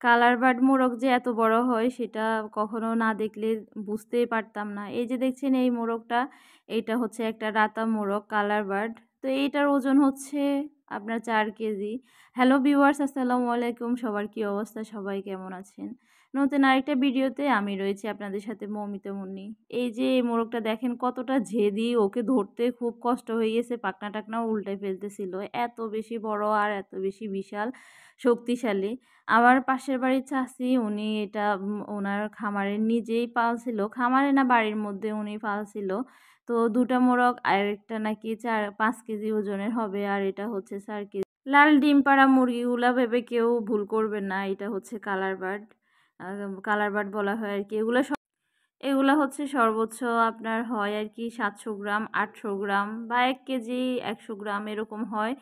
Colour bird মোরগ যে এত বড় হয় সেটা কখনো না দেখলে বুঝতেই পারতাম না। এই যে দেখছেন এই মোরগটা, এইটা হচ্ছে একটা রাতা মোরগ কালার বার্ড। তো এইটার ওজন হচ্ছে আপনার ৪ কেজি। হ্যালো ভিউয়ার্স, আসসালামু আলাইকুম। সবার কি অবস্থা? সবাই কেমন আছেন? নতুন আরেকটা ভিডিওতে আমি রয়েছি আপনাদের সাথে মৌমিতা মুন্নি। এই যে এই মোরগটা দেখেন কতটা জেদি, ওকে ধরতে খুব কষ্ট হয়ে গেছে, পাখনা টাকনাও উল্টে ফেলতেছিল। এত বেশি বড় আর এত বেশি বিশাল শক্তিশালী। আমার পাশের বাড়ির চাচী উনি এটা ওনার খামারে নিজেই পালছিল। খামারে না বাড়ির মধ্যে উনি পালছিল। তো ২ টা মোরগ আরেকটা নাকি ৪-৫ কেজি ওজনের হবে আর এটা হচ্ছে ৪ কেজি। লাল ডিম পাড়া মুরগিগুলা ভেবে কেউ ভুল করবেন না। এটা হচ্ছে কালার বার্ড। কালার বার্ড বলা হয় আরকি। এগুলা হচ্ছে সর্বোচ্চ আপনার হয় আরকি ৭০০ গ্রাম, ৮০০ গ্রাম বা ১ কেজি ১০০ গ্রাম এরকম হয়।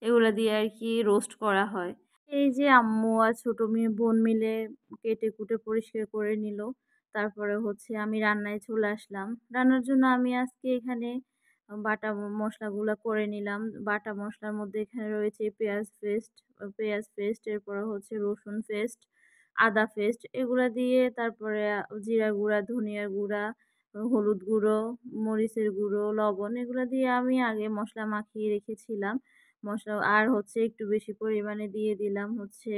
এগুলা দিয়ে আরকি রোস্ট করা হয়। এই যে আম্মু আর ছোট মেয়ে বোন মিলে কেটে কুটে পরিষ্কার করে নিল। তারপরে হচ্ছে আমি রান্নায় চলে আসলাম। রান্নার জন্য আমি আজকে এখানে বাটা মসলাগুলা করে নিলাম। বাটা মসলার মধ্যে এখানে রয়েছে পেঁয়াজ পেস্ট, এরপরে হচ্ছে রসুন পেস্ট, আদা পেস্ট এগুলা দিয়ে তারপরে জিরা গুঁড়া, ধনিয়ার গুঁড়া, হলুদ গুঁড়ো, মরিচের গুঁড়ো, লবণ এগুলা দিয়ে আমি আগে মসলা মাখিয়ে রেখেছিলাম। মসলা আর হচ্ছে একটু বেশি পরিমাণে দিয়ে দিলাম হচ্ছে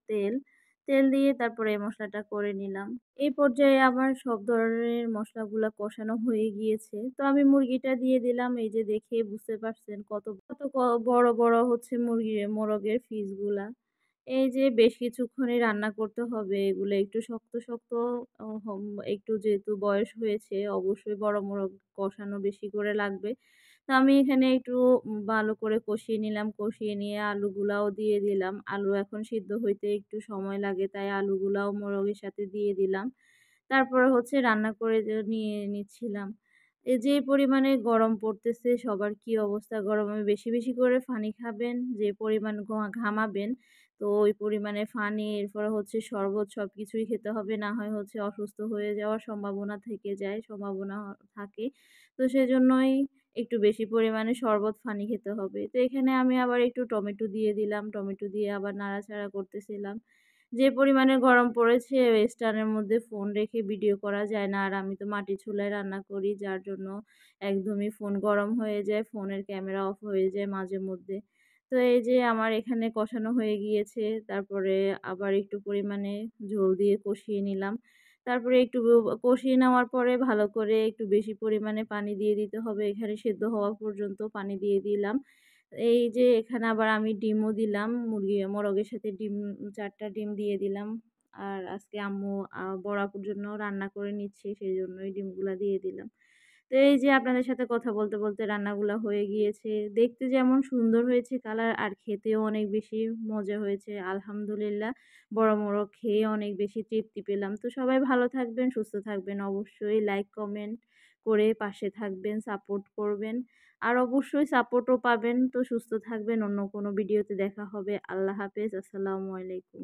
তেল। তেল দিয়ে তারপরে এই মসলাটা করে নিলাম। এই পর্যায়ে আমার সব ধরনের মসলাগুলা কষানো হয়ে গিয়েছে। তো আমি মুরগিটা দিয়ে দিলাম। এই যে দেখে বুঝতে পারছেন কত বড়, বড় হচ্ছে মোরগের পিসগুলা। এই যে বেশ কিছুক্ষণই রান্না করতে হবে। এগুলো একটু শক্ত অ হম একটু যেহেতু বয়স হয়েছে অবশ্যই বড় মোরগ কষানো বেশি করে লাগবে। তো আমি এখানে একটু ভালো করে কষিয়ে নিলাম। কষিয়ে নিয়ে আলুগুলাও দিয়ে দিলাম। আলু এখন সিদ্ধ হইতে একটু সময় লাগে তাই আলুগুলাও মোরগের সাথে দিয়ে দিলাম। তারপরে হচ্ছে রান্না করে নিয়ে নিচ্ছিলাম। যে পরিমাণে গরম পড়তেছে সবার কি অবস্থা? গরমে বেশি, বেশি করে পানি খাবেন। যে পরিমাণ ঘামাবেন তো ওই পরিমাণে পানি, এরপরে হচ্ছে শরবত সবকিছুই খেতে হবে। না হয় হচ্ছে অসুস্থ হয়ে যাওয়ার সম্ভাবনা থেকে যায়, সম্ভাবনা থাকে। তো সেজন্যই একটু বেশি পরিমাণে শরবত পানি খেতে হবে। তো এখানে আমি আবার একটু টমেটো দিয়ে দিলাম। টমেটো দিয়ে আবার নাড়াচাড়া করতেছিলাম। যে পরিমাণে গরম পড়েছে স্ট্যান্ডের মধ্যে ফোন রেখে ভিডিও করা যায় না। আর আমি তো মাটির চুলায় রান্না করি যার জন্য একদমই ফোন গরম হয়ে যায়। ফোনের ক্যামেরা অফ হয়ে যায় মাঝে মধ্যে। তো এই যে আমার এখানে কষানো হয়ে গিয়েছে। তারপরে আবার একটু পরিমাণে ঝোল দিয়ে কষিয়ে নিলাম। তারপরে একটু কষিয়ে নেওয়ার পরে ভালো করে একটু বেশি পরিমাণে পানি দিয়ে দিতে হবে। এখানে সেদ্ধ হওয়া পর্যন্ত পানি দিয়ে দিলাম। এই যে এখানে আবার আমি ডিমও দিলাম। মোরগের সাথে ডিম ৪ টা ডিম দিয়ে দিলাম। আর আজকে আম্মু বড় আপুর জন্য রান্না করে নিচ্ছে সেজন্যই ডিমগুলা দিয়ে দিলাম। তো এই যে আপনাদের সাথে কথা বলতে, বলতে রান্নাগুলা হয়ে গিয়েছে। দেখতে যেমন সুন্দর হয়েছে কালার আর খেতেও অনেক বেশি মজা হয়েছে। আলহামদুলিল্লাহ বড় মোরগ খেয়ে অনেক বেশি তৃপ্তি পেলাম। তো সবাই ভালো থাকবেন, সুস্থ থাকবেন। অবশ্যই লাইক, কমেন্ট করে পাশে থাকবেন, সাপোর্ট করবেন। আর অবশ্যই সাপোর্টও পাবেন। তো সুস্থ থাকবেন। অন্য কোনো ভিডিওতে দেখা হবে। আল্লাহ হাফেজ। আসসালামু আলাইকুম।